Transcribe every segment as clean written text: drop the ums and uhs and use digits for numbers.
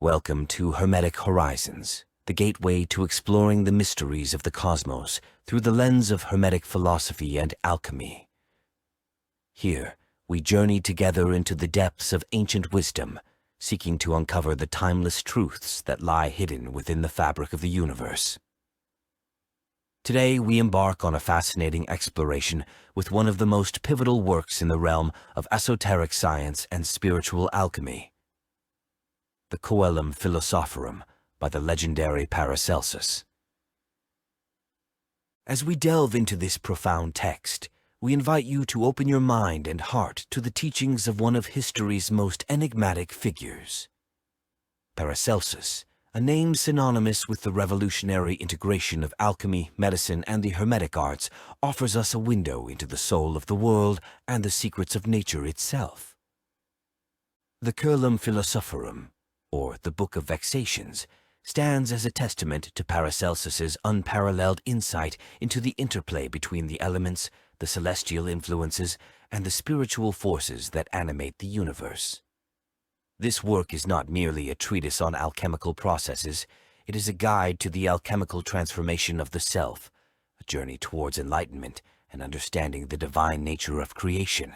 Welcome to Hermetic Horizons, the gateway to exploring the mysteries of the cosmos through the lens of Hermetic philosophy and alchemy. Here, we journey together into the depths of ancient wisdom, seeking to uncover the timeless truths that lie hidden within the fabric of the universe. Today, we embark on a fascinating exploration with one of the most pivotal works in the realm of esoteric science and spiritual alchemy, the Coelum Philosophorum by the legendary Paracelsus. As we delve into this profound text, we invite you to open your mind and heart to the teachings of one of history's most enigmatic figures. Paracelsus, a name synonymous with the revolutionary integration of alchemy, medicine, and the Hermetic arts, offers us a window into the soul of the world and the secrets of nature itself. The Coelum Philosophorum, or the Book of Vexations, stands as a testament to Paracelsus's unparalleled insight into the interplay between the elements, the celestial influences, and the spiritual forces that animate the universe. This work is not merely a treatise on alchemical processes, it is a guide to the alchemical transformation of the self, a journey towards enlightenment and understanding the divine nature of creation.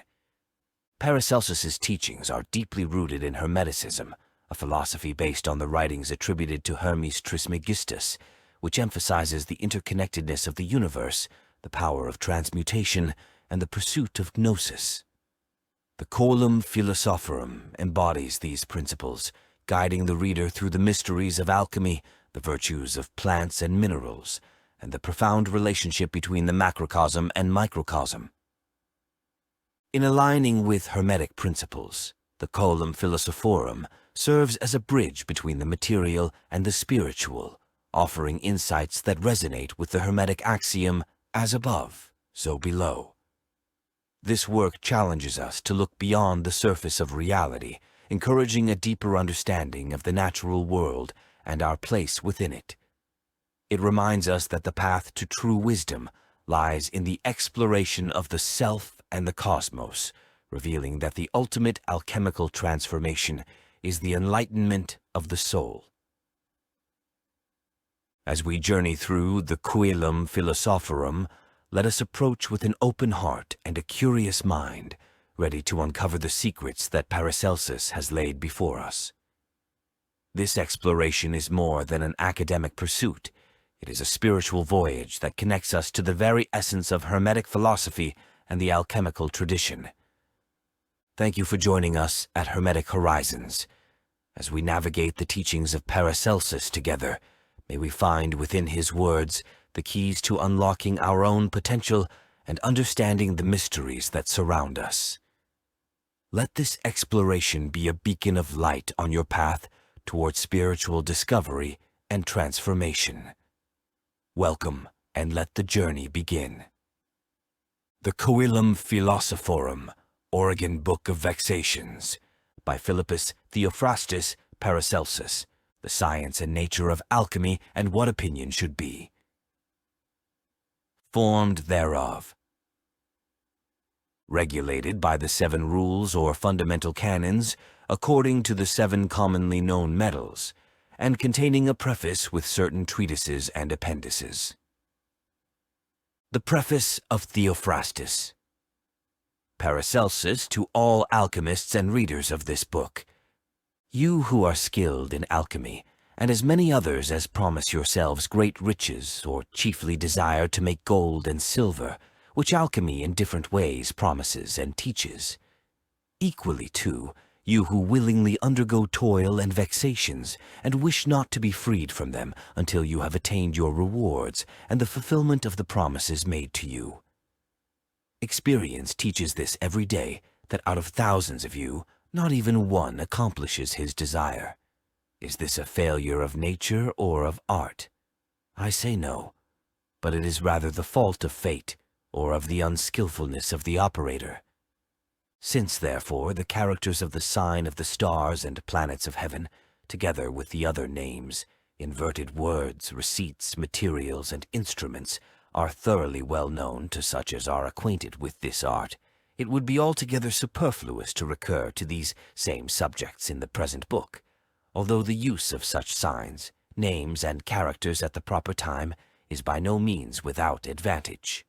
Paracelsus's teachings are deeply rooted in Hermeticism, a philosophy based on the writings attributed to Hermes Trismegistus, which emphasizes the interconnectedness of the universe, the power of transmutation, and the pursuit of gnosis. The Coelum Philosophorum embodies these principles, guiding the reader through the mysteries of alchemy, the virtues of plants and minerals, and the profound relationship between the macrocosm and microcosm. In aligning with Hermetic principles, the Coelum Philosophorum serves as a bridge between the material and the spiritual, offering insights that resonate with the Hermetic axiom, as above, so below. This work challenges us to look beyond the surface of reality, encouraging a deeper understanding of the natural world and our place within it. It reminds us that the path to true wisdom lies in the exploration of the self and the cosmos, revealing that the ultimate alchemical transformation is the enlightenment of the soul. As we journey through the Coelum Philosophorum, let us approach with an open heart and a curious mind, ready to uncover the secrets that Paracelsus has laid before us. This exploration is more than an academic pursuit. It is a spiritual voyage that connects us to the very essence of Hermetic philosophy and the alchemical tradition. Thank you for joining us at Hermetic Horizons. As we navigate the teachings of Paracelsus together, may we find within his words the keys to unlocking our own potential and understanding the mysteries that surround us. Let this exploration be a beacon of light on your path towards spiritual discovery and transformation. Welcome, and let the journey begin. The Coelum Philosophorum, Oregon Book of Vexations, by Philippus Theophrastus Paracelsus, The Science and Nature of Alchemy and What Opinion Should Be. Formed thereof. Regulated by the 7 rules or fundamental canons, according to the 7 commonly known metals, and containing a preface with certain treatises and appendices. The Preface of Theophrastus. Paracelsus to all alchemists and readers of this book. You who are skilled in alchemy, and as many others as promise yourselves great riches, or chiefly desire to make gold and silver, which alchemy in different ways promises and teaches. Equally, too, you who willingly undergo toil and vexations, and wish not to be freed from them until you have attained your rewards and the fulfillment of the promises made to you. Experience teaches this every day, that out of thousands of you, not even one accomplishes his desire. Is this a failure of nature or of art? I say no, but it is rather the fault of fate or of the unskillfulness of the operator. Since, therefore, the characters of the sign of the stars and planets of heaven, together with the other names, inverted words, receipts, materials, and instruments, are thoroughly well known to such as are acquainted with this art, it would be altogether superfluous to recur to these same subjects in the present book, although the use of such signs, names, and characters at the proper time is by no means without advantage.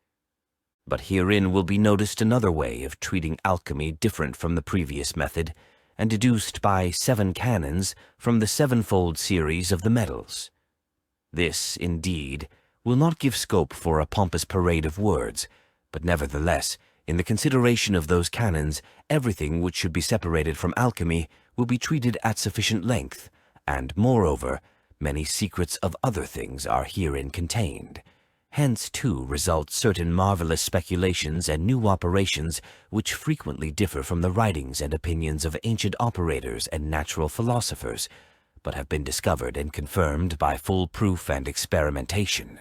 But herein will be noticed another way of treating alchemy different from the previous method, and deduced by 7 canons from the sevenfold series of the metals. This, indeed, will not give scope for a pompous parade of words, but nevertheless, in the consideration of those canons, everything which should be separated from alchemy will be treated at sufficient length, and, moreover, many secrets of other things are herein contained. Hence, too, result certain marvelous speculations and new operations which frequently differ from the writings and opinions of ancient operators and natural philosophers, but have been discovered and confirmed by full proof and experimentation.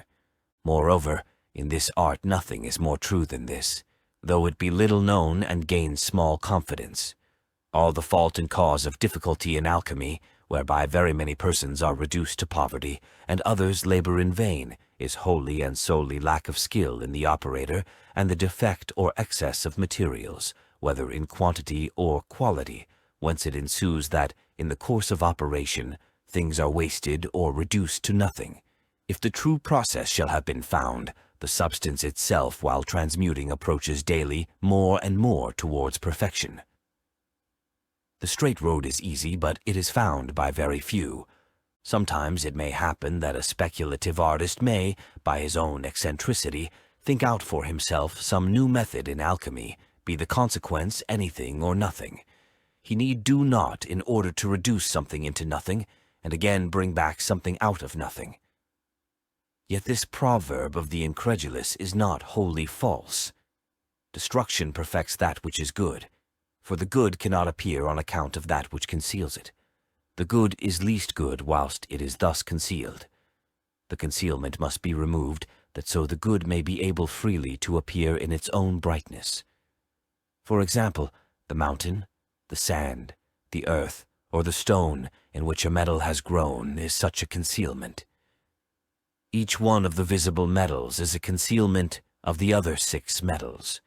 Moreover, in this art nothing is more true than this, though it be little known and gains small confidence. All the fault and cause of difficulty in alchemy, whereby very many persons are reduced to poverty, and others labor in vain, is wholly and solely lack of skill in the operator, and the defect or excess of materials, whether in quantity or quality, whence it ensues that, in the course of operation, things are wasted or reduced to nothing. If the true process shall have been found, the substance itself while transmuting approaches daily more and more towards perfection. The straight road is easy, but it is found by very few. Sometimes it may happen that a speculative artist may, by his own eccentricity, think out for himself some new method in alchemy, be the consequence anything or nothing. He need do naught in order to reduce something into nothing, and again bring back something out of nothing. Yet this proverb of the incredulous is not wholly false. Destruction perfects that which is good, for the good cannot appear on account of that which conceals it. The good is least good whilst it is thus concealed. The concealment must be removed, that so the good may be able freely to appear in its own brightness. For example, the mountain, the sand, the earth, or the stone in which a metal has grown is such a concealment. Each one of the visible metals is a concealment of the other 6 metals.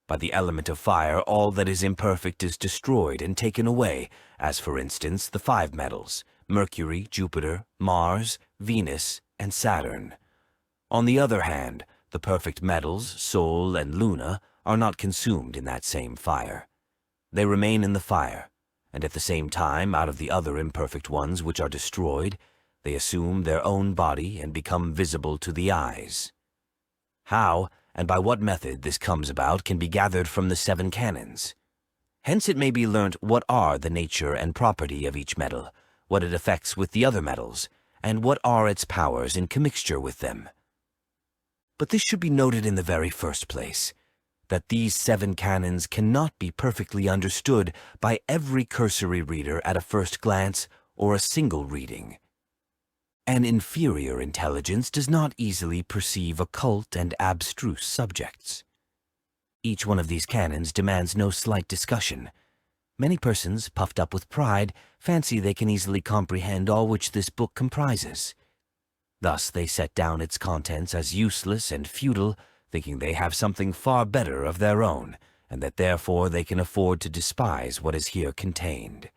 By the element of fire, all that is imperfect is destroyed and taken away, as for instance the 5 metals, Mercury, Jupiter, Mars, Venus, and Saturn. On the other hand, the perfect metals, Sol and Luna, are not consumed in that same fire. They remain in the fire, and at the same time, out of the other imperfect ones which are destroyed, they assume their own body and become visible to the eyes. How, and by what method this comes about can be gathered from the 7 canons. Hence it may be learnt what are the nature and property of each metal, what it affects with the other metals, and what are its powers in commixture with them. But this should be noted in the very first place, that these 7 canons cannot be perfectly understood by every cursory reader at a first glance or a single reading. An inferior intelligence does not easily perceive occult and abstruse subjects. Each one of these canons demands no slight discussion. Many persons, puffed up with pride, fancy they can easily comprehend all which this book comprises. Thus they set down its contents as useless and futile, thinking they have something far better of their own, and that therefore they can afford to despise what is here contained.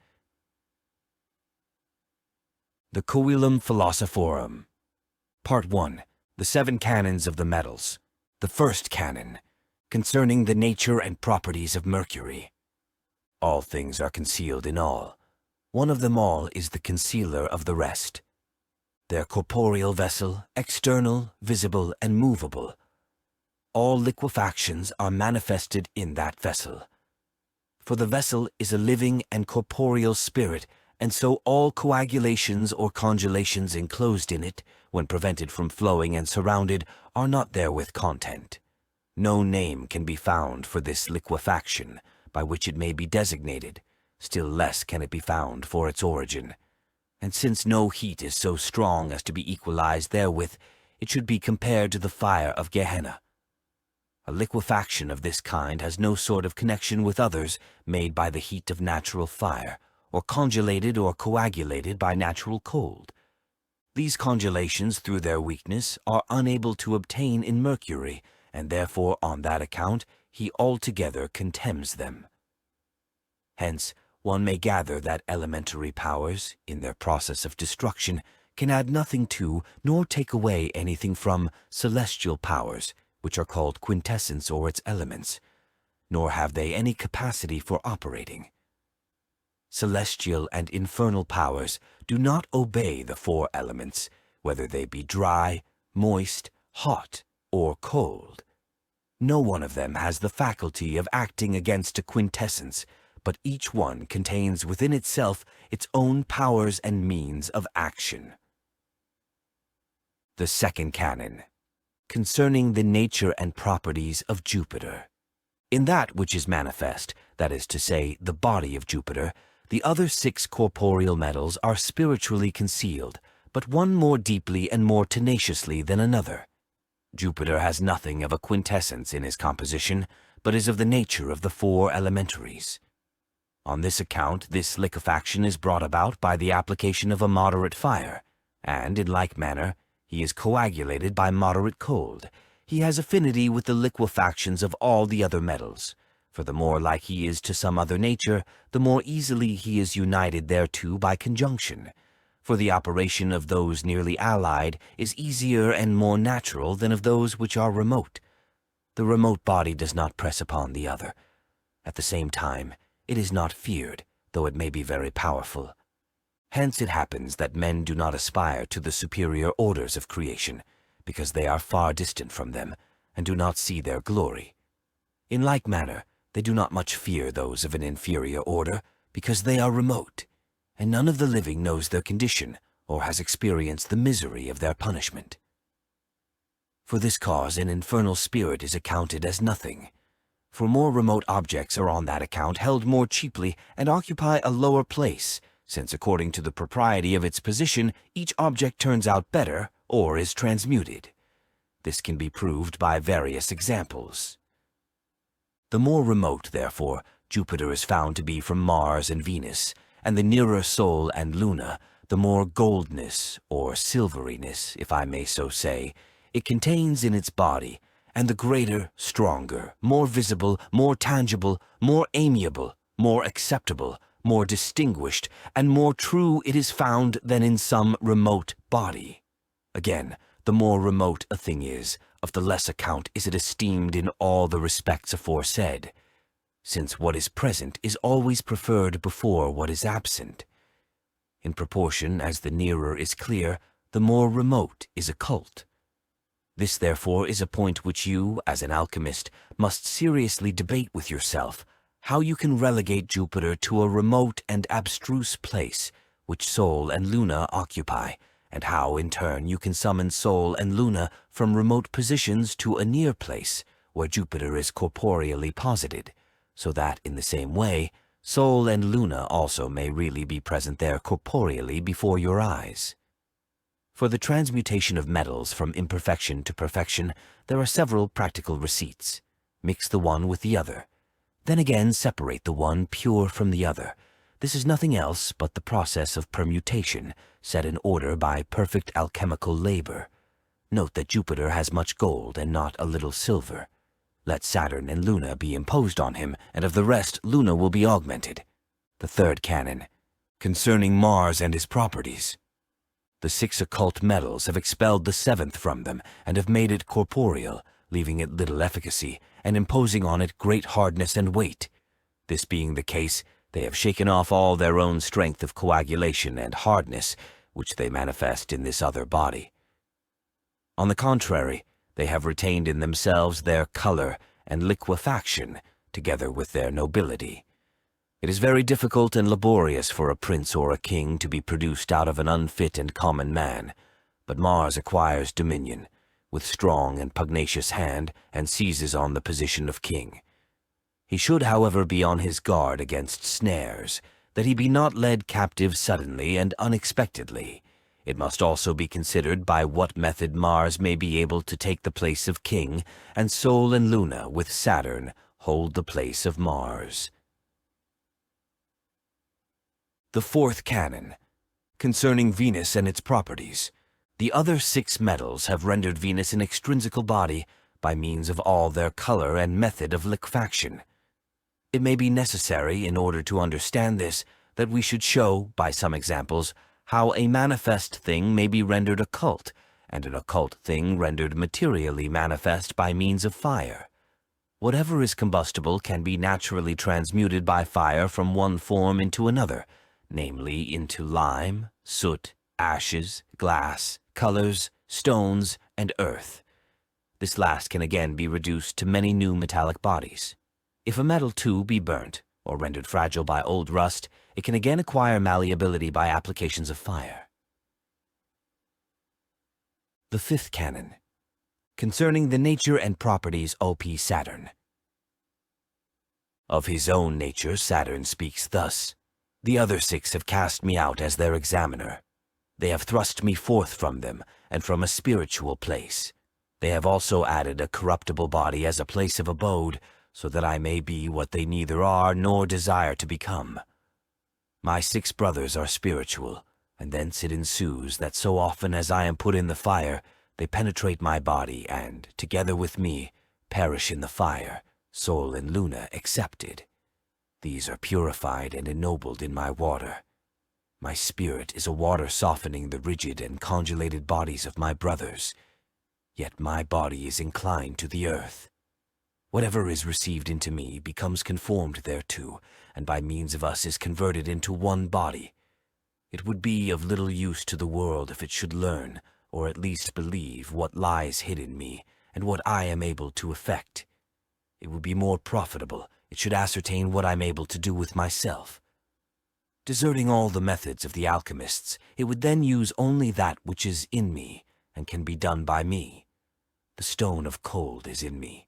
The Coelum Philosophorum. Part 1. The 7 canons of the metals. The first canon, concerning the nature and properties of Mercury. All things are concealed in all. One of them all is the concealer of the rest. Their corporeal vessel, external, visible, and movable. All liquefactions are manifested in that vessel. For the vessel is a living and corporeal spirit, and so all coagulations or congelations enclosed in it, when prevented from flowing and surrounded, are not therewith content. No name can be found for this liquefaction, by which it may be designated, still less can it be found for its origin. And since no heat is so strong as to be equalized therewith, it should be compared to the fire of Gehenna. A liquefaction of this kind has no sort of connection with others made by the heat of natural fire, or congelated or coagulated by natural cold. These congelations, through their weakness, are unable to obtain in Mercury, and therefore on that account he altogether contemns them. Hence, one may gather that elementary powers, in their process of destruction, can add nothing to nor take away anything from celestial powers, which are called quintessence or its elements, nor have they any capacity for operating. Celestial and infernal powers do not obey the four elements, whether they be dry, moist, hot, or cold. No one of them has the faculty of acting against a quintessence, but each one contains within itself its own powers and means of action. The second canon, concerning the nature and properties of Jupiter. In that which is manifest, that is to say, the body of Jupiter, the other 6 corporeal metals are spiritually concealed, but one more deeply and more tenaciously than another. Jupiter has nothing of a quintessence in his composition, but is of the nature of the 4 elementaries. On this account, this liquefaction is brought about by the application of a moderate fire, and, in like manner, he is coagulated by moderate cold. He has affinity with the liquefactions of all the other metals, for the more like he is to some other nature, the more easily he is united thereto by conjunction. For the operation of those nearly allied is easier and more natural than of those which are remote. The remote body does not press upon the other. At the same time, it is not feared, though it may be very powerful. Hence it happens that men do not aspire to the superior orders of creation, because they are far distant from them, and do not see their glory. In like manner, they do not much fear those of an inferior order, because they are remote, and none of the living knows their condition, or has experienced the misery of their punishment. For this cause an infernal spirit is accounted as nothing, for more remote objects are on that account held more cheaply and occupy a lower place, since according to the propriety of its position each object turns out better or is transmuted. This can be proved by various examples. The more remote, therefore, Jupiter is found to be from Mars and Venus, and the nearer Sol and Luna, the more goldness, or silveriness, if I may so say, it contains in its body, and the greater, stronger, more visible, more tangible, more amiable, more acceptable, more distinguished, and more true it is found than in some remote body. Again, the more remote a thing is, of the less account is it esteemed in all the respects aforesaid, since what is present is always preferred before what is absent. In proportion as the nearer is clear, the more remote is occult. This, therefore, is a point which you, as an alchemist, must seriously debate with yourself, how you can relegate Jupiter to a remote and abstruse place, which Sol and Luna occupy, and how, in turn, you can summon Sol and Luna from remote positions to a near place, where Jupiter is corporeally posited, so that, in the same way, Sol and Luna also may really be present there corporeally before your eyes. For the transmutation of metals from imperfection to perfection, there are several practical receipts. Mix the one with the other. Then again separate the one pure from the other. This is nothing else but the process of permutation, set in order by perfect alchemical labor. Note that Jupiter has much gold and not a little silver. Let Saturn and Luna be imposed on him, and of the rest Luna will be augmented. The third canon, concerning Mars and his properties. The 6 occult metals have expelled the 7th from them, and have made it corporeal, leaving it little efficacy, and imposing on it great hardness and weight. This being the case, they have shaken off all their own strength of coagulation and hardness, which they manifest in this other body. On the contrary, they have retained in themselves their color and liquefaction, together with their nobility. It is very difficult and laborious for a prince or a king to be produced out of an unfit and common man, but Mars acquires dominion, with strong and pugnacious hand, and seizes on the position of king. He should, however, be on his guard against snares, that he be not led captive suddenly and unexpectedly. It must also be considered by what method Mars may be able to take the place of king, and Sol and Luna, with Saturn, hold the place of Mars. The fourth canon, concerning Venus and its properties. The other 6 metals have rendered Venus an extrinsical body by means of all their color and method of liquefaction. It may be necessary, in order to understand this, that we should show, by some examples, how a manifest thing may be rendered occult, and an occult thing rendered materially manifest by means of fire. Whatever is combustible can be naturally transmuted by fire from one form into another, namely into lime, soot, ashes, glass, colors, stones, and earth. This last can again be reduced to many new metallic bodies. If a metal too be burnt, or rendered fragile by old rust, it can again acquire malleability by applications of fire. The fifth canon, concerning the nature and properties of Saturn. Of his own nature Saturn speaks thus: "The other six have cast me out as their examiner. They have thrust me forth from them, and from a spiritual place. They have also added a corruptible body as a place of abode, so that I may be what they neither are nor desire to become. My 6 brothers are spiritual, and thence it ensues that so often as I am put in the fire, they penetrate my body and, together with me, perish in the fire, Sol and Luna excepted. These are purified and ennobled in my water. My spirit is a water softening the rigid and congelated bodies of my brothers, yet my body is inclined to the earth. Whatever is received into me becomes conformed thereto, and by means of us is converted into one body. It would be of little use to the world if it should learn, or at least believe, what lies hid in me, and what I am able to effect. It would be more profitable it should ascertain what I am able to do with myself. Deserting all the methods of the alchemists, it would then use only that which is in me, and can be done by me. The stone of cold is in me.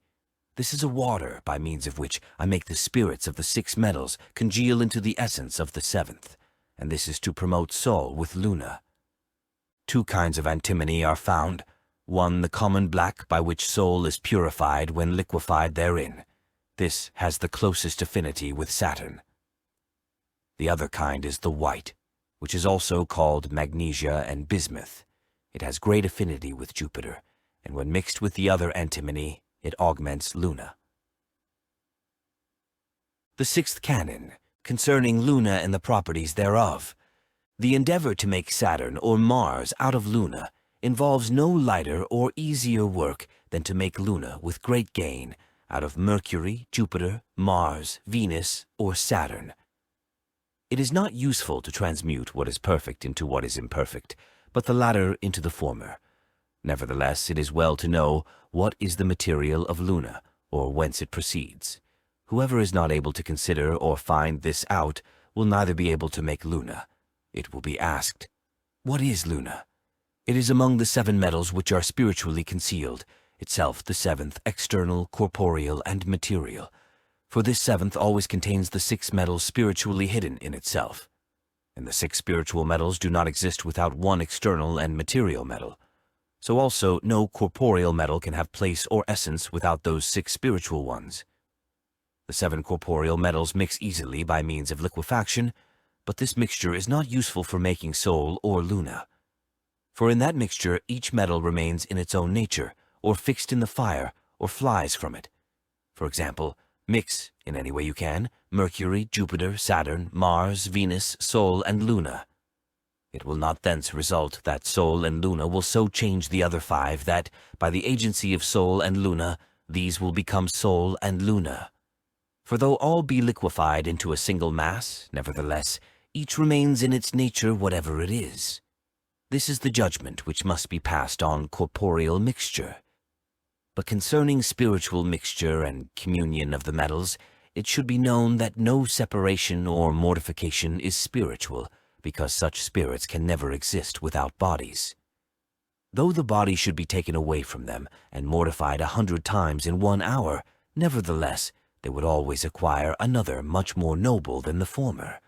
This is a water by means of which I make the spirits of the 6 metals congeal into the essence of the 7th, and this is to promote Sol with Luna. 2 kinds of antimony are found, one the common black, by which Sol is purified when liquefied therein. This has the closest affinity with Saturn. The other kind is the white, which is also called magnesia and bismuth. It has great affinity with Jupiter, and when mixed with the other antimony, it augments Luna. The 6th canon, concerning Luna and the properties thereof. The endeavor to make Saturn or Mars out of Luna involves no lighter or easier work than to make Luna with great gain out of Mercury, Jupiter, Mars, Venus, or Saturn. It is not useful to transmute what is perfect into what is imperfect, but the latter into the former. Nevertheless, it is well to know what is the material of Luna, or whence it proceeds. Whoever is not able to consider or find this out will neither be able to make Luna. It will be asked, what is Luna? It is among the 7 metals which are spiritually concealed, itself the 7th, external, corporeal, and material. For this 7th always contains the 6 metals spiritually hidden in itself. And the 6 spiritual metals do not exist without one external and material metal. So also no corporeal metal can have place or essence without those 6 spiritual ones. The 7 corporeal metals mix easily by means of liquefaction, but this mixture is not useful for making Sol or Luna. For in that mixture each metal remains in its own nature, or fixed in the fire, or flies from it. For example, mix, in any way you can, Mercury, Jupiter, Saturn, Mars, Venus, Sol, and Luna. It will not thence result that Sol and Luna will so change the other 5 that, by the agency of Sol and Luna, these will become Sol and Luna. For though all be liquefied into a single mass, nevertheless, each remains in its nature whatever it is. This is the judgment which must be passed on corporeal mixture. But concerning spiritual mixture and communion of the metals, it should be known that no separation or mortification is spiritual, because such spirits can never exist without bodies. Though the body should be taken away from them and mortified 100 times in 1 hour, nevertheless, they would always acquire another much more noble than the former.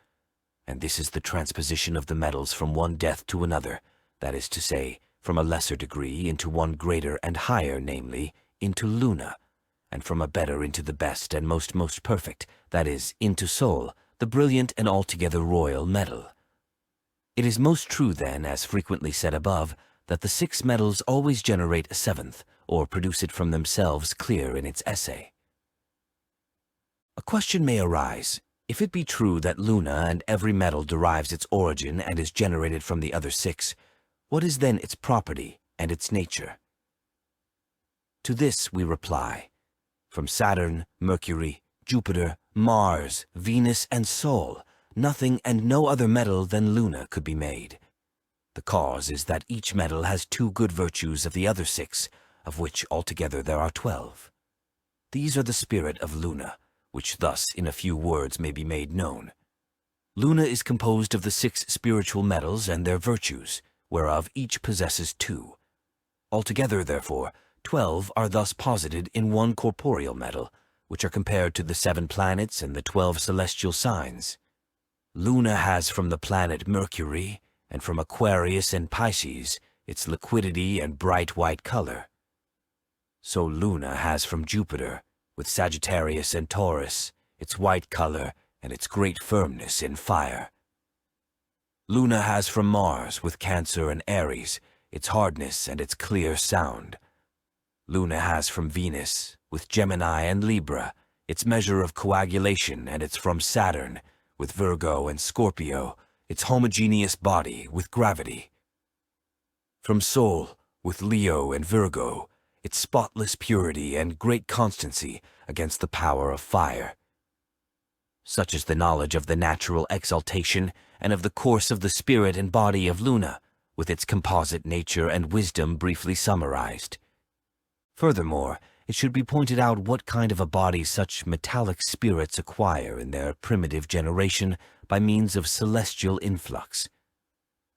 And this is the transposition of the metals from one death to another, that is to say, from a lesser degree into one greater and higher, namely, into Luna, and from a better into the best and most perfect, that is, into Sol, the brilliant and altogether royal metal. It is most true then, as frequently said above, that the 6 metals always generate a 7th, or produce it from themselves clear in its essay. A question may arise. If it be true that Luna and every metal derives its origin and is generated from the other six, what is then its property and its nature? To this we reply, from Saturn, Mercury, Jupiter, Mars, Venus, and Sol, nothing and no other metal than Luna could be made. The cause is that each metal has two good virtues of the other six, of which altogether there are 12. These are the spirit of Luna, which thus in a few words may be made known. Luna is composed of the 6 spiritual metals and their virtues, whereof each possesses 2. Altogether, therefore, 12 are thus posited in one corporeal metal, which are compared to the 7 planets and the 12 celestial signs. Luna has from the planet Mercury, and from Aquarius and Pisces, its liquidity and bright white color. So Luna has from Jupiter, with Sagittarius and Taurus, its white color and its great firmness in fire. Luna has from Mars, with Cancer and Aries, its hardness and its clear sound. Luna has from Venus, with Gemini and Libra, its measure of coagulation, and it's from Saturn, with Virgo and Scorpio, its homogeneous body with gravity. From Sol, with Leo and Virgo, its spotless purity and great constancy against the power of fire. Such is the knowledge of the natural exaltation and of the course of the spirit and body of Luna, with its composite nature and wisdom briefly summarized. Furthermore, it should be pointed out what kind of a body such metallic spirits acquire in their primitive generation by means of celestial influx.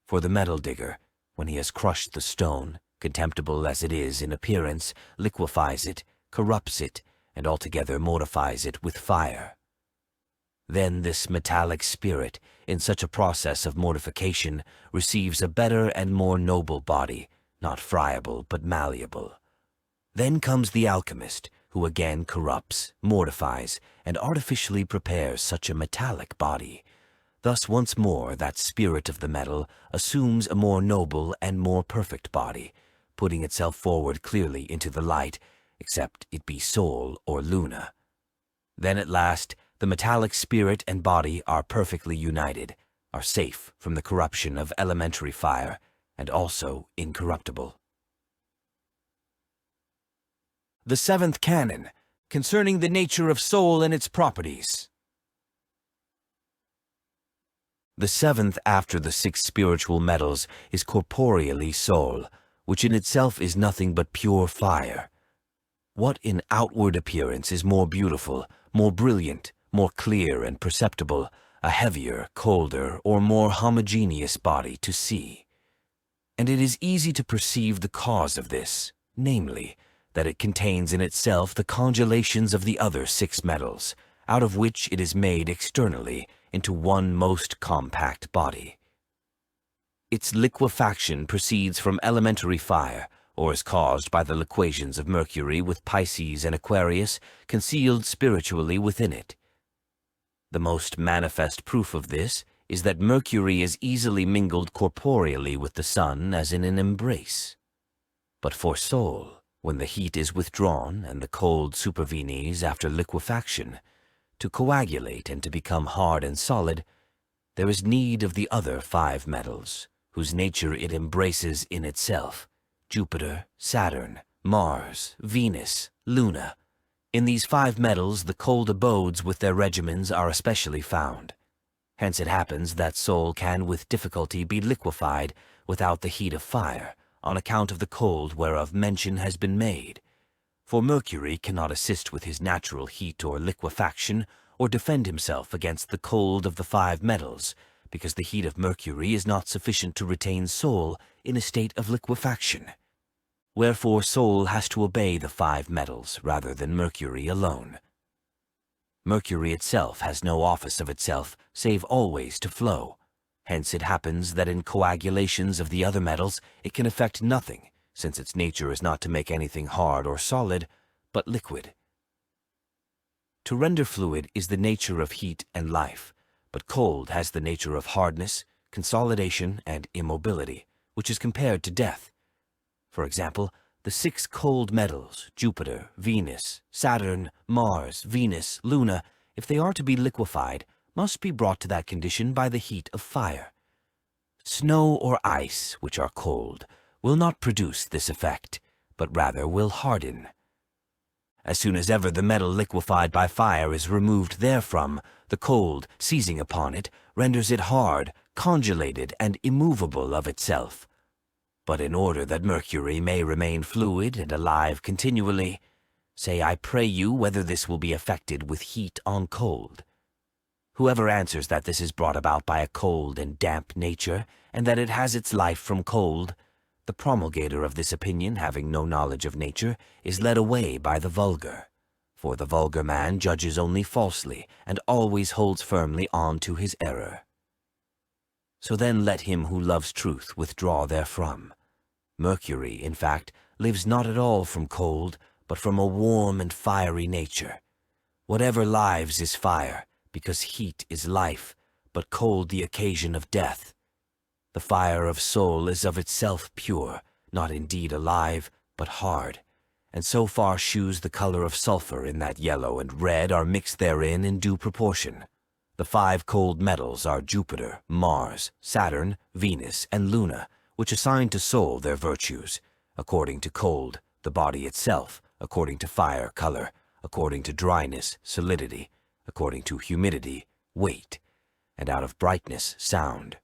For the metal digger, when he has crushed the stone, contemptible as it is in appearance, liquefies it, corrupts it, and altogether mortifies it with fire. Then this metallic spirit, in such a process of mortification, receives a better and more noble body, not friable but malleable. Then comes the alchemist, who again corrupts, mortifies, and artificially prepares such a metallic body. Thus once more that spirit of the metal assumes a more noble and more perfect body, putting itself forward clearly into the light, except it be Sol or Luna. Then at last the metallic spirit and body are perfectly united, are safe from the corruption of elementary fire, and also incorruptible. The 7th canon, concerning the nature of soul and its properties. The 7th after the 6 spiritual metals is corporeally soul, which in itself is nothing but pure fire. What in outward appearance is more beautiful, more brilliant, more clear and perceptible, a heavier, colder, or more homogeneous body to see? And it is easy to perceive the cause of this, namely, that it contains in itself the congealations of the other 6 metals, out of which it is made externally into one most compact body. Its liquefaction proceeds from elementary fire, or is caused by the liquations of Mercury with Pisces and Aquarius concealed spiritually within it. The most manifest proof of this is that Mercury is easily mingled corporeally with the sun as in an embrace. But for soul, when the heat is withdrawn and the cold supervenes after liquefaction, to coagulate and to become hard and solid, there is need of the other 5 metals, whose nature it embraces in itself, Jupiter, Saturn, Mars, Venus, Luna. In these 5 metals the cold abodes with their regimens are especially found. Hence it happens that soul can with difficulty be liquefied without the heat of fire, on account of the cold whereof mention has been made. For Mercury cannot assist with his natural heat or liquefaction, or defend himself against the cold of the 5 metals, because the heat of Mercury is not sufficient to retain soul in a state of liquefaction. Wherefore soul has to obey the 5 metals rather than Mercury alone. Mercury itself has no office of itself, save always to flow. Hence it happens that in coagulations of the other metals it can effect nothing, since its nature is not to make anything hard or solid, but liquid. To render fluid is the nature of heat and life, but cold has the nature of hardness, consolidation, and immobility, which is compared to death. For example, the 6 cold metals, Jupiter, Venus, Saturn, Mars, Venus, Luna, if they are to be liquefied, must be brought to that condition by the heat of fire. Snow or ice, which are cold, will not produce this effect, but rather will harden. As soon as ever the metal liquefied by fire is removed therefrom, the cold, seizing upon it, renders it hard, congelated, and immovable of itself. But in order that mercury may remain fluid and alive continually, say, I pray you, whether this will be effected with heat on cold. Whoever answers that this is brought about by a cold and damp nature, and that it has its life from cold, the promulgator of this opinion, having no knowledge of nature, is led away by the vulgar. For the vulgar man judges only falsely, and always holds firmly on to his error. So then let him who loves truth withdraw therefrom. Mercury, in fact, lives not at all from cold, but from a warm and fiery nature. Whatever lives is fire, because heat is life, but cold the occasion of death. The fire of soul is of itself pure, not indeed alive, but hard, and so far shews the color of sulphur in that yellow and red are mixed therein in due proportion. The 5 cold metals are Jupiter, Mars, Saturn, Venus, and Luna, which assign to soul their virtues, according to cold, the body itself, according to fire, color, according to dryness, solidity, according to humidity, weight, and out of brightness, sound.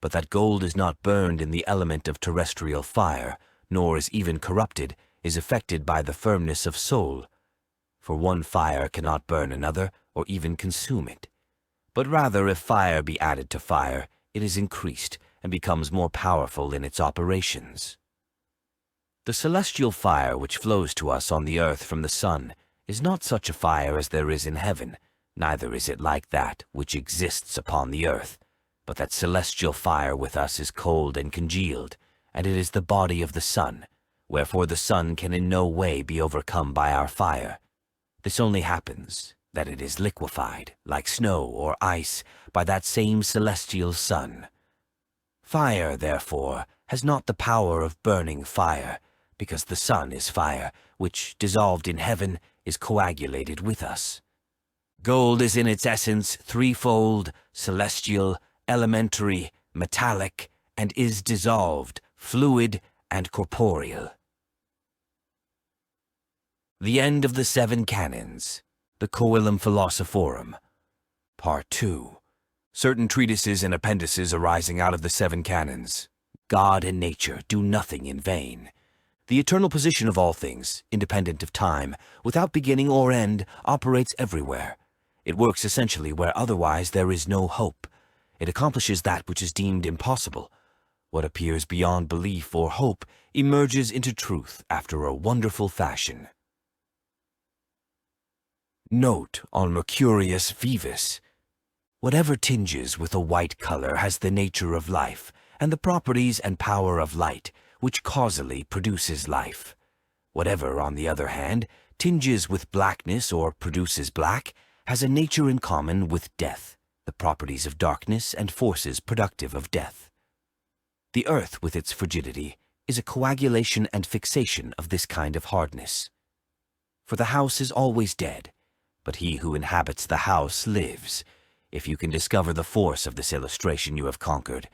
But that gold is not burned in the element of terrestrial fire, nor is even corrupted, is affected by the firmness of soul. For one fire cannot burn another, or even consume it. But rather, if fire be added to fire, it is increased, and becomes more powerful in its operations. The celestial fire which flows to us on the earth from the sun is not such a fire as there is in heaven, neither is it like that which exists upon the earth. But that celestial fire with us is cold and congealed, and it is the body of the sun, wherefore the sun can in no way be overcome by our fire. This only happens, that it is liquefied, like snow or ice, by that same celestial sun. Fire, therefore, has not the power of burning fire, because the sun is fire, which, dissolved in heaven, is coagulated with us. Gold is in its essence threefold, celestial, elementary, metallic, and is dissolved, fluid, and corporeal. The end of the 7 canons, the Coelum Philosophorum. Part 2. Certain treatises and appendices arising out of the 7 canons. God and nature do nothing in vain. The eternal position of all things, independent of time, without beginning or end, operates everywhere. It works essentially where otherwise there is no hope. It accomplishes that which is deemed impossible. What appears beyond belief or hope emerges into truth after a wonderful fashion. Note on Mercurius Vivis. Whatever tinges with a white color has the nature of life, and the properties and power of light, which causally produces life. Whatever, on the other hand, tinges with blackness or produces black, has a nature in common with death, the properties of darkness and forces productive of death. The earth, with its frigidity, is a coagulation and fixation of this kind of hardness. For the house is always dead, but he who inhabits the house lives. If you can discover the force of this illustration, you have conquered.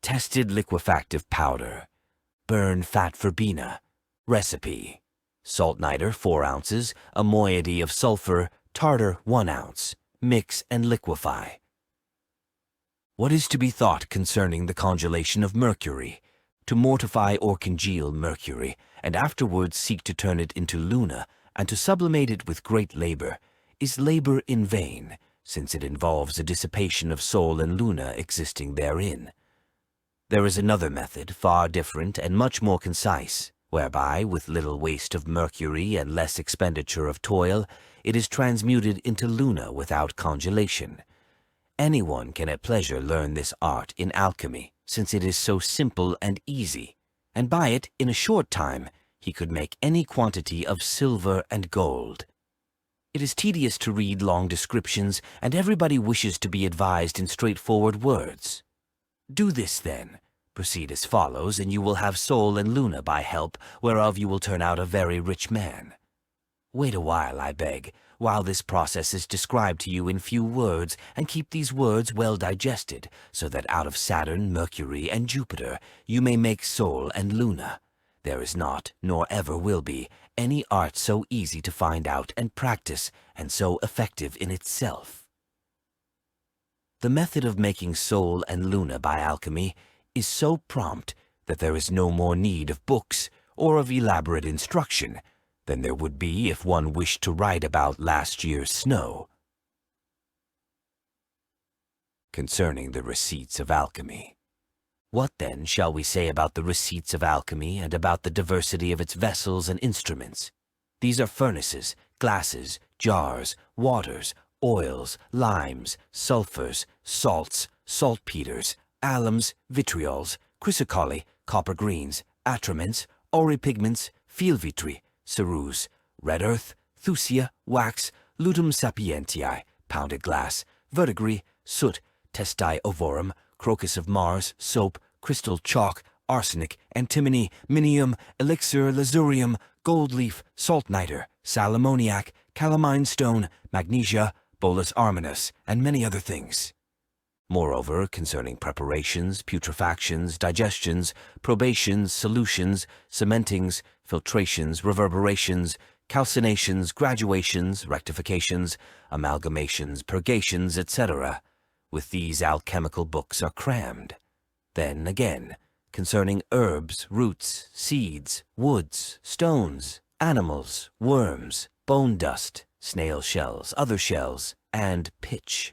Tested liquefactive powder. Burn fat verbena. Recipe. Salt niter 4 ounces, a moiety of sulfur, tartar 1 ounce. Mix and liquefy. What is to be thought concerning the congelation of mercury? To mortify or congeal mercury, and afterwards seek to turn it into Luna, and to sublimate it with great labor, is labor in vain, since it involves a dissipation of soul and Luna existing therein. There is another method, far different and much more concise, whereby, with little waste of mercury and less expenditure of toil, it is transmuted into Luna without congelation. Anyone can at pleasure learn this art in alchemy, since it is so simple and easy, and by it, in a short time, he could make any quantity of silver and gold. It is tedious to read long descriptions, and everybody wishes to be advised in straightforward words. Do this, then. Proceed as follows, and you will have soul and Luna by help, whereof you will turn out a very rich man. Wait a while, I beg, while this process is described to you in few words, and keep these words well digested, so that out of Saturn, Mercury, and Jupiter you may make Sol and Luna. There is not, nor ever will be, any art so easy to find out and practice, and so effective in itself. The method of making Sol and Luna by alchemy is so prompt that there is no more need of books or of elaborate instruction than there would be if one wished to write about last year's snow. Concerning the receipts of alchemy. What then shall we say about the receipts of alchemy and about the diversity of its vessels and instruments? These are furnaces, glasses, jars, waters, oils, limes, sulfurs, salts, saltpeters, alums, vitriols, chrysocoli, copper greens, atraments, auripigments, filvitri, ceruse, red earth, thusia, wax, lutum sapientiae, pounded glass, verdigris, soot, testi ovorum, crocus of Mars, soap, crystal chalk, arsenic, antimony, minium, elixir, lazurium, gold leaf, salt niter, sal ammoniac, calamine stone, magnesia, bolus arminus, and many other things. Moreover, concerning preparations, putrefactions, digestions, probations, solutions, cementings, filtrations, reverberations, calcinations, graduations, rectifications, amalgamations, purgations, etc., with these alchemical books are crammed. Then again, concerning herbs, roots, seeds, woods, stones, animals, worms, bone dust, snail shells, other shells, and pitch.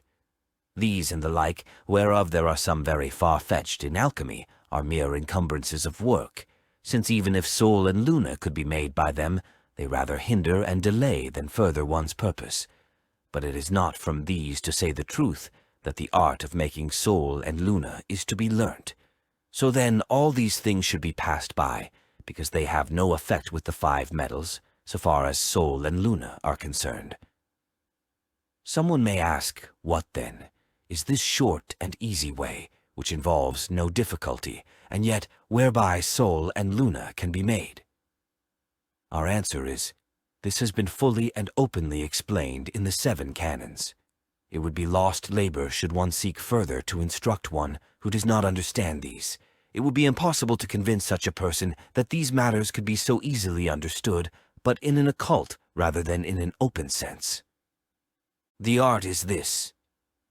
These and the like, whereof there are some very far-fetched in alchemy, are mere encumbrances of work, since even if Sol and Luna could be made by them, they rather hinder and delay than further one's purpose. But it is not from these, to say the truth, that the art of making Sol and Luna is to be learnt. So then all these things should be passed by, because they have no effect with the 5 metals, so far as Sol and Luna are concerned. Someone may ask, what then is this short and easy way, which involves no difficulty, and yet whereby Sol and Luna can be made? Our answer is, this has been fully and openly explained in the 7 canons. It would be lost labor should one seek further to instruct one who does not understand these. It would be impossible to convince such a person that these matters could be so easily understood, but in an occult rather than in an open sense. The art is this.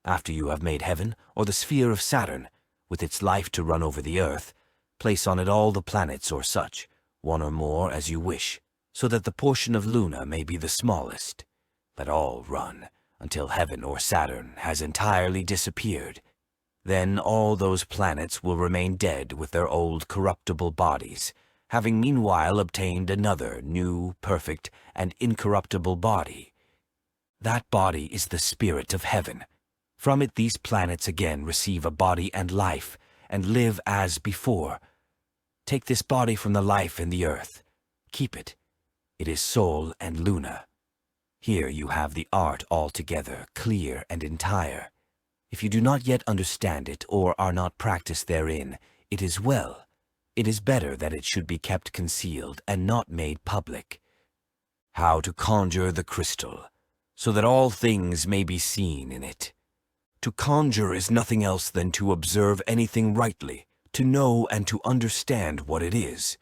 After you have made heaven, or the sphere of Saturn, with its life to run over the earth, place on it all the planets or such, one or more as you wish, so that the portion of Luna may be the smallest. Let all run, until heaven or Saturn has entirely disappeared. Then all those planets will remain dead with their old corruptible bodies, having meanwhile obtained another new, perfect, and incorruptible body. That body is the spirit of heaven. From it these planets again receive a body and life, and live as before. Take this body from the life in the earth. Keep it. It is Sol and Luna. Here you have the art altogether, clear and entire. If you do not yet understand it, or are not practiced therein, it is well. It is better that it should be kept concealed, and not made public. How to conjure the crystal, so that all things may be seen in it. To conjure is nothing else than to observe anything rightly, to know and to understand what it is.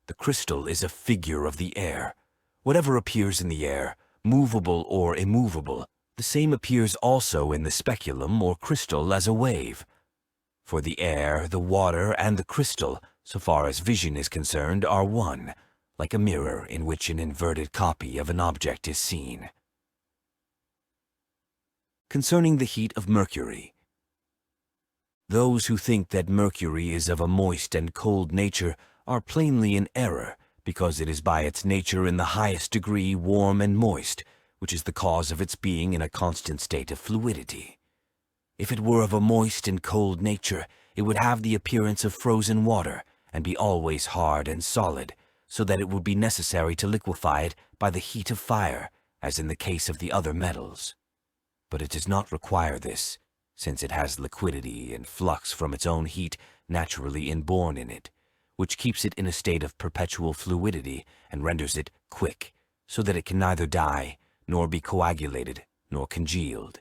The crystal is a figure of the air. Whatever appears in the air, movable or immovable, the same appears also in the speculum or crystal as a wave. For the air, the water, and the crystal, so far as vision is concerned, are one, like a mirror in which an inverted copy of an object is seen. Concerning the heat of Mercury. Those who think that Mercury is of a moist and cold nature are plainly in error, because it is by its nature in the highest degree warm and moist, which is the cause of its being in a constant state of fluidity. If it were of a moist and cold nature, it would have the appearance of frozen water, and be always hard and solid, so that it would be necessary to liquefy it by the heat of fire, as in the case of the other metals. But it does not require this, since it has liquidity and flux from its own heat naturally inborn in it, which keeps it in a state of perpetual fluidity and renders it quick, so that it can neither die nor be coagulated, nor congealed.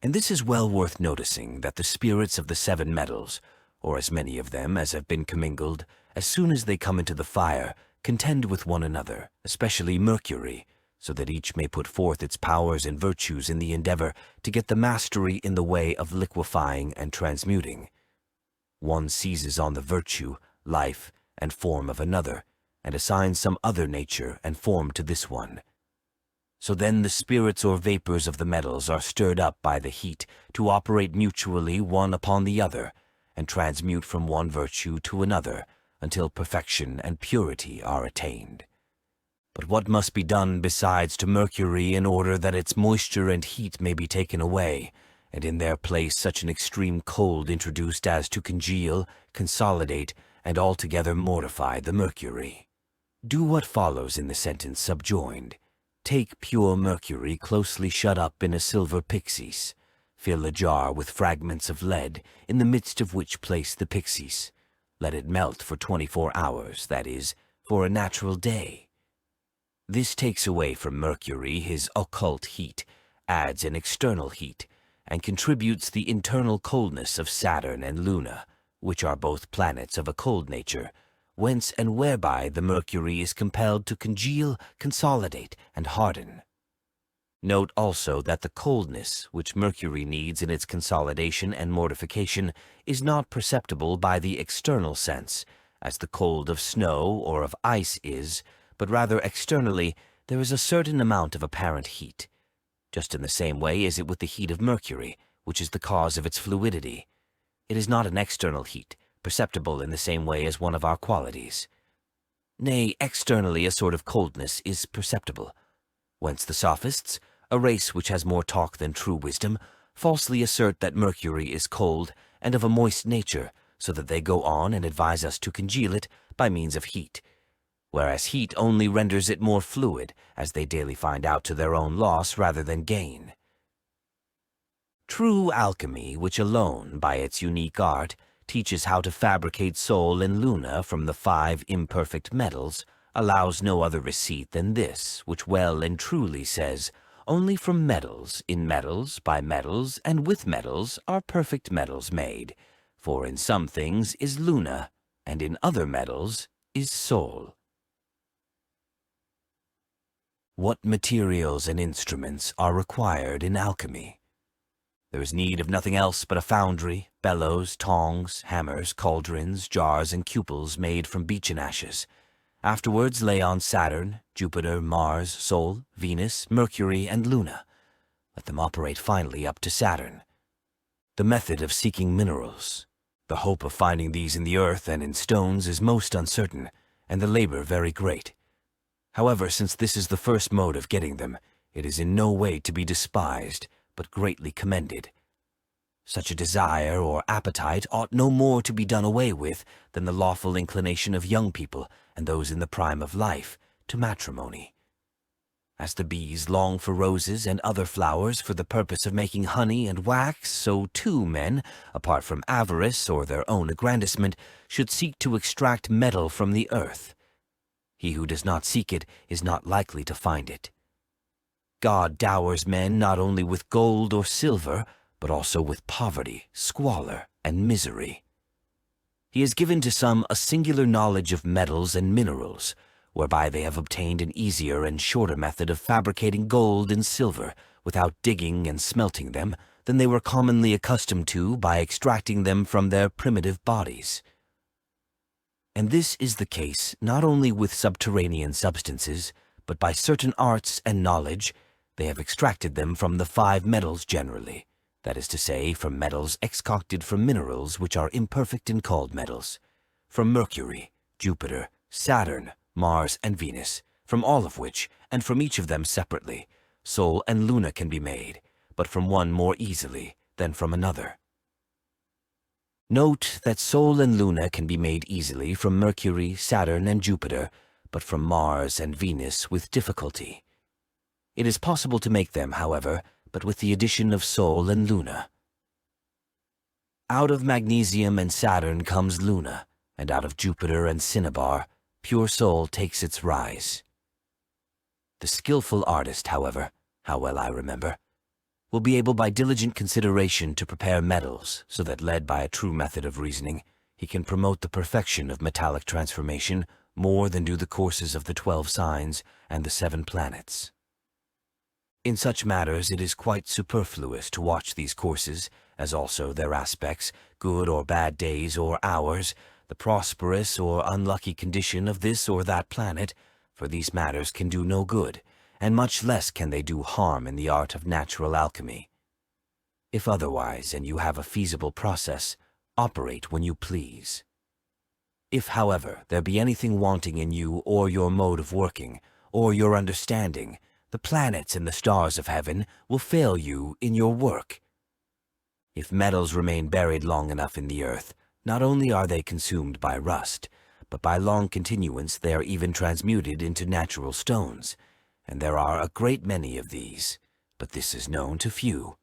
And this is well worth noticing, that the spirits of the 7 metals, or as many of them as have been commingled, as soon as they come into the fire, contend with one another, especially Mercury, so that each may put forth its powers and virtues in the endeavor to get the mastery in the way of liquefying and transmuting. One seizes on the virtue, life, and form of another, and assigns some other nature and form to this one. So then the spirits or vapors of the metals are stirred up by the heat to operate mutually one upon the other, and transmute from one virtue to another, until perfection and purity are attained. But what must be done besides to Mercury in order that its moisture and heat may be taken away, and in their place such an extreme cold introduced as to congeal, consolidate, and altogether mortify the Mercury? Do what follows in the sentence subjoined. Take pure mercury closely shut up in a silver pyxis. Fill a jar with fragments of lead, in the midst of which place the pyxis. Let it melt for 24 hours, that is, for a natural day. This takes away from Mercury his occult heat, adds an external heat, and contributes the internal coldness of Saturn and Luna, which are both planets of a cold nature, whence and whereby the Mercury is compelled to congeal, consolidate, and harden. Note also that the coldness which Mercury needs in its consolidation and mortification is not perceptible by the external sense, as the cold of snow or of ice is, but rather externally there is a certain amount of apparent heat. Just in the same way is it with the heat of Mercury, which is the cause of its fluidity. It is not an external heat, perceptible in the same way as one of our qualities. Nay, externally a sort of coldness is perceptible. Whence the sophists, a race which has more talk than true wisdom, falsely assert that Mercury is cold and of a moist nature, so that they go on and advise us to congeal it by means of heat, whereas heat only renders it more fluid, as they daily find out to their own loss rather than gain. True alchemy, which alone, by its unique art, teaches how to fabricate Sol and Luna from the 5 imperfect metals, allows no other receipt than this, which well and truly says, only from metals, in metals, by metals, and with metals are perfect metals made, for in some things is Luna, and in other metals is Sol. What materials and instruments are required in alchemy? There is need of nothing else but a foundry, bellows, tongs, hammers, cauldrons, jars, and cupels made from beechen ashes. Afterwards lay on Saturn, Jupiter, Mars, Sol, Venus, Mercury, and Luna. Let them operate finally up to Saturn. The method of seeking minerals. The hope of finding these in the earth and in stones is most uncertain, and the labor very great. However, since this is the first mode of getting them, it is in no way to be despised, but greatly commended. Such a desire or appetite ought no more to be done away with than the lawful inclination of young people, and those in the prime of life, to matrimony. As the bees long for roses and other flowers for the purpose of making honey and wax, so too men, apart from avarice or their own aggrandizement, should seek to extract metal from the earth. He who does not seek it is not likely to find it. God dowers men not only with gold or silver, but also with poverty, squalor, and misery. He has given to some a singular knowledge of metals and minerals, whereby they have obtained an easier and shorter method of fabricating gold and silver, without digging and smelting them, than they were commonly accustomed to by extracting them from their primitive bodies. And this is the case not only with subterranean substances, but by certain arts and knowledge. They have extracted them from the 5 metals generally, that is to say, from metals excocted from minerals which are imperfect and called metals, from Mercury, Jupiter, Saturn, Mars, and Venus, from all of which, and from each of them separately, Sol and Luna can be made, but from one more easily than from another. Note that Sol and Luna can be made easily from Mercury, Saturn, and Jupiter, but from Mars and Venus with difficulty. It is possible to make them, however, but with the addition of Sol and Luna. Out of magnesium and Saturn comes Luna, and out of Jupiter and Cinnabar, pure Sol takes its rise. The skillful artist, however, how well I remember, will be able by diligent consideration to prepare metals so that, led by a true method of reasoning, he can promote the perfection of metallic transformation more than do the courses of the 12 signs and the 7 planets. In such matters it is quite superfluous to watch these courses, as also their aspects, good or bad days or hours, the prosperous or unlucky condition of this or that planet, for these matters can do no good, and much less can they do harm in the art of natural alchemy. If otherwise, and you have a feasible process, operate when you please. If, however, there be anything wanting in you or your mode of working, or your understanding, the planets and the stars of heaven will fail you in your work. If metals remain buried long enough in the earth, not only are they consumed by rust, but by long continuance they are even transmuted into natural stones, and there are a great many of these, but this is known to few.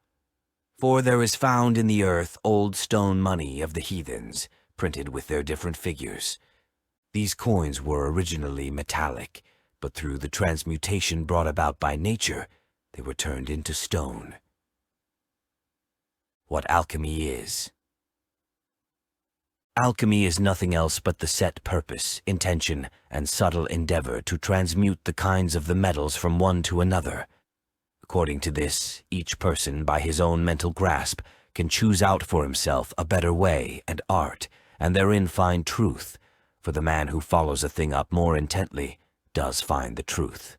For there is found in the earth old stone money of the heathens, printed with their different figures. These coins were originally metallic, but through the transmutation brought about by nature, they were turned into stone. What alchemy is. Alchemy is nothing else but the set purpose, intention, and subtle endeavor to transmute the kinds of the metals from one to another. According to this, each person, by his own mental grasp, can choose out for himself a better way and art, and therein find truth, for the man who follows a thing up more intently does find the truth.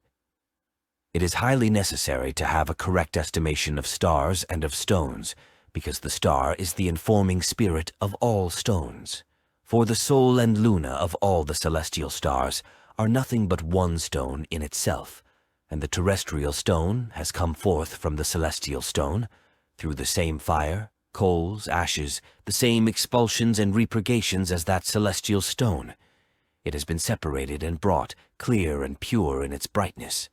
It is highly necessary to have a correct estimation of stars and of stones, because the star is the informing spirit of all stones. For the Sol and Luna of all the celestial stars are nothing but one stone in itself, and the terrestrial stone has come forth from the celestial stone, through the same fire, coals, ashes, the same expulsions and repurgations as that celestial stone. It has been separated and brought, clear and pure in its brightness.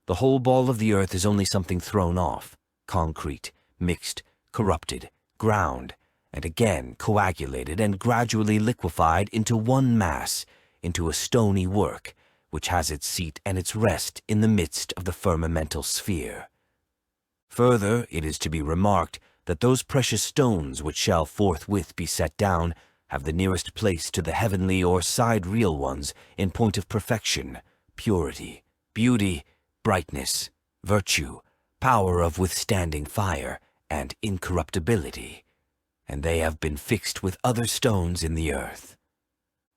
The whole ball of the earth is only something thrown off, concrete, mixed, corrupted, ground, and again coagulated and gradually liquefied into one mass, into a stony work, which has its seat and its rest in the midst of the firmamental sphere. Further, it is to be remarked that those precious stones which shall forthwith be set down have the nearest place to the heavenly or sidereal ones in point of perfection, purity, beauty, brightness, virtue, power of withstanding fire, and incorruptibility, and they have been fixed with other stones in the earth.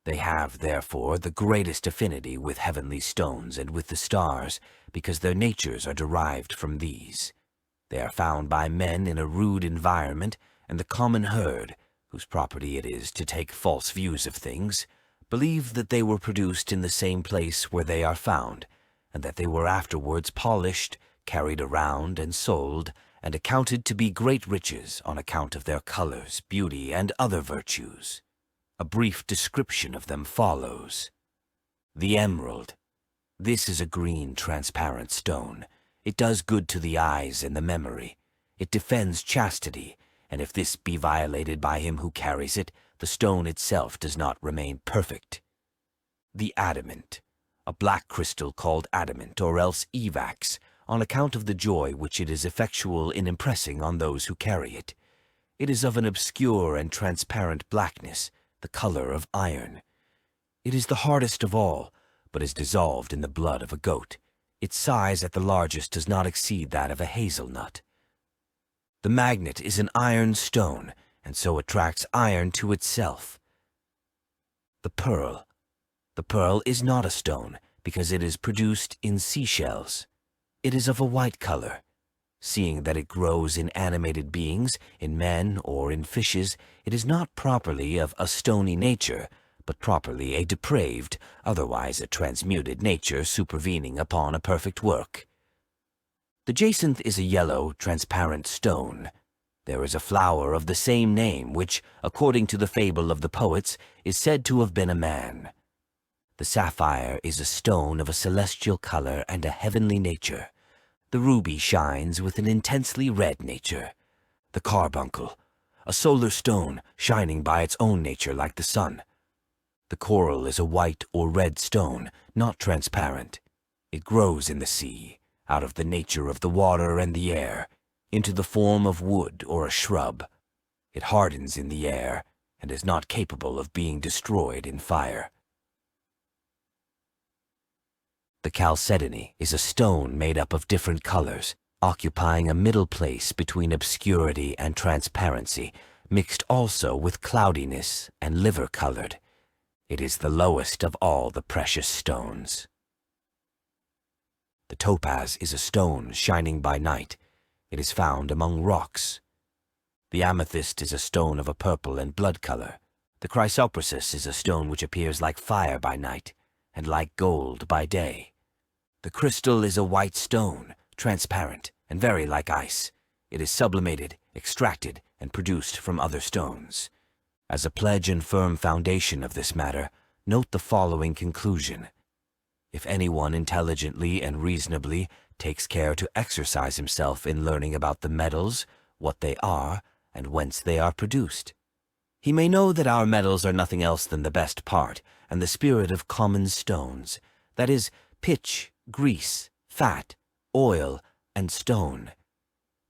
They have, therefore, the greatest affinity with heavenly stones and with the stars, because their natures are derived from these. They are found by men in a rude environment, and the common herd, whose property it is to take false views of things, believe that they were produced in the same place where they are found, and that they were afterwards polished, carried around, and sold, and accounted to be great riches on account of their colors, beauty, and other virtues. A brief description of them follows. The emerald. This is a green, transparent stone. It does good to the eyes and the memory. It defends chastity, and if this be violated by him who carries it, the stone itself does not remain perfect. The adamant. A black crystal called adamant, or else evax, on account of the joy which it is effectual in impressing on those who carry it. It is of an obscure and transparent blackness, the color of iron. It is the hardest of all, but is dissolved in the blood of a goat. Its size at the largest does not exceed that of a hazelnut. The magnet is an iron stone, and so attracts iron to itself. The pearl. The pearl is not a stone, because it is produced in seashells. It is of a white color. Seeing that it grows in animated beings, in men or in fishes, it is not properly of a stony nature, but properly a depraved, otherwise a transmuted nature supervening upon a perfect work. The jacinth is a yellow, transparent stone. There is a flower of the same name which, according to the fable of the poets, is said to have been a man. The sapphire is a stone of a celestial color and a heavenly nature. The ruby shines with an intensely red nature. The carbuncle, a solar stone shining by its own nature like the sun. The coral is a white or red stone, not transparent. It grows in the sea, out of the nature of the water and the air, into the form of wood or a shrub. It hardens in the air and is not capable of being destroyed in fire. The chalcedony is a stone made up of different colors, occupying a middle place between obscurity and transparency, mixed also with cloudiness and liver-colored. It is the lowest of all the precious stones. The topaz is a stone shining by night. It is found among rocks. The amethyst is a stone of a purple and blood color. The chrysoprasus is a stone which appears like fire by night, and like gold by day. The crystal is a white stone, transparent, and very like ice. It is sublimated, extracted, and produced from other stones. As a pledge and firm foundation of this matter, note the following conclusion. If anyone intelligently and reasonably takes care to exercise himself in learning about the metals, what they are, and whence they are produced, he may know that our metals are nothing else than the best part, and the spirit of common stones, that is, pitch, grease, fat, oil, and stone.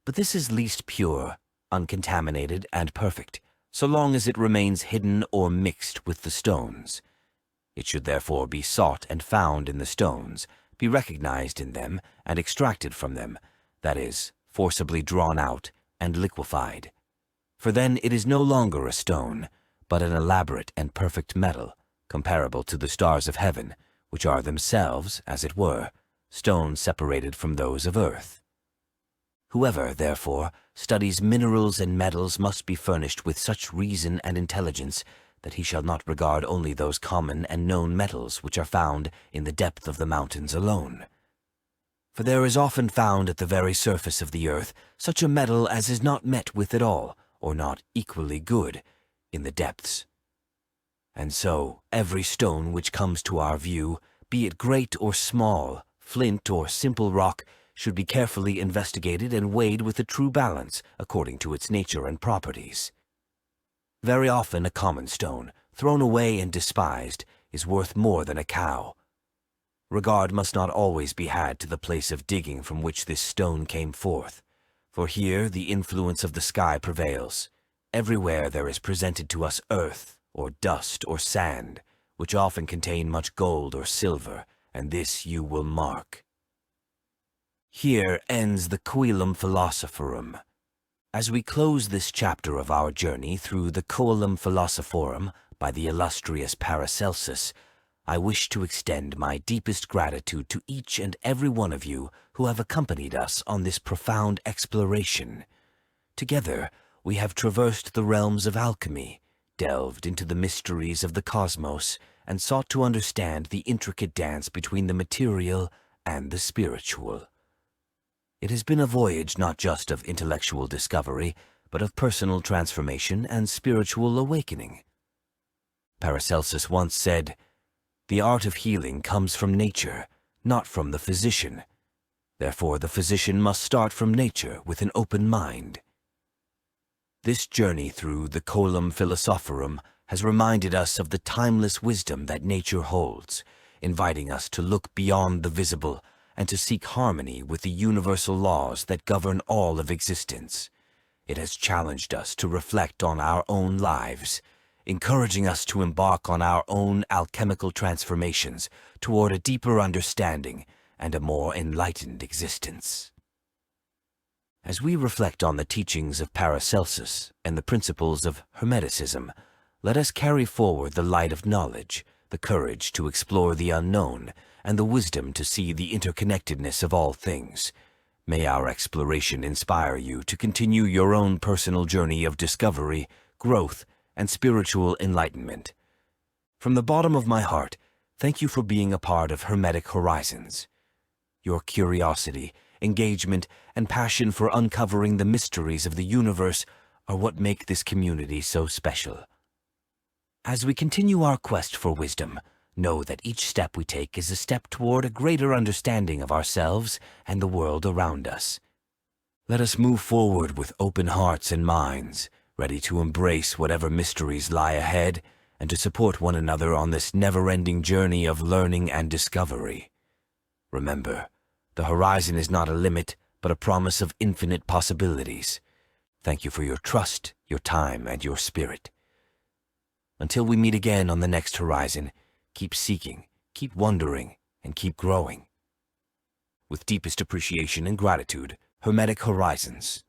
But this is least pure, uncontaminated, and perfect, so long as it remains hidden or mixed with the stones. It should therefore be sought and found in the stones, be recognized in them, and extracted from them, that is, forcibly drawn out and liquefied. For then it is no longer a stone, but an elaborate and perfect metal, comparable to the stars of heaven, which are themselves, as it were, stones separated from those of earth. Whoever, therefore, studies minerals and metals must be furnished with such reason and intelligence that he shall not regard only those common and known metals which are found in the depth of the mountains alone. For there is often found at the very surface of the earth such a metal as is not met with at all, or not equally good, in the depths. And so every stone which comes to our view, be it great or small, flint or simple rock, should be carefully investigated and weighed with a true balance according to its nature and properties. Very often a common stone, thrown away and despised, is worth more than a cow. Regard must not always be had to the place of digging from which this stone came forth, for here the influence of the sky prevails. Everywhere there is presented to us earth, or dust, or sand, which often contain much gold or silver, and this you will mark. Here ends the Coelum Philosophorum. As we close this chapter of our journey through the Coelum Philosophorum by the illustrious Paracelsus, I wish to extend my deepest gratitude to each and every one of you who have accompanied us on this profound exploration. Together, we have traversed the realms of alchemy, delved into the mysteries of the cosmos, and sought to understand the intricate dance between the material and the spiritual. It has been a voyage not just of intellectual discovery, but of personal transformation and spiritual awakening. Paracelsus once said, "The art of healing comes from nature, not from the physician. Therefore the physician must start from nature with an open mind." This journey through the Coelum Philosophorum has reminded us of the timeless wisdom that nature holds, inviting us to look beyond the visible and to seek harmony with the universal laws that govern all of existence. It has challenged us to reflect on our own lives, encouraging us to embark on our own alchemical transformations toward a deeper understanding and a more enlightened existence. As we reflect on the teachings of Paracelsus and the principles of Hermeticism, let us carry forward the light of knowledge, the courage to explore the unknown, and the wisdom to see the interconnectedness of all things. May our exploration inspire you to continue your own personal journey of discovery, growth, and spiritual enlightenment. From the bottom of my heart, thank you for being a part of Hermetic Horizons. Your curiosity, engagement, and passion for uncovering the mysteries of the universe are what make this community so special. As we continue our quest for wisdom, know that each step we take is a step toward a greater understanding of ourselves and the world around us. Let us move forward with open hearts and minds, ready to embrace whatever mysteries lie ahead and to support one another on this never-ending journey of learning and discovery. Remember, the horizon is not a limit, but a promise of infinite possibilities. Thank you for your trust, your time, and your spirit. Until we meet again on the next horizon, keep seeking, keep wondering, and keep growing. With deepest appreciation and gratitude, Hermetic Horizons.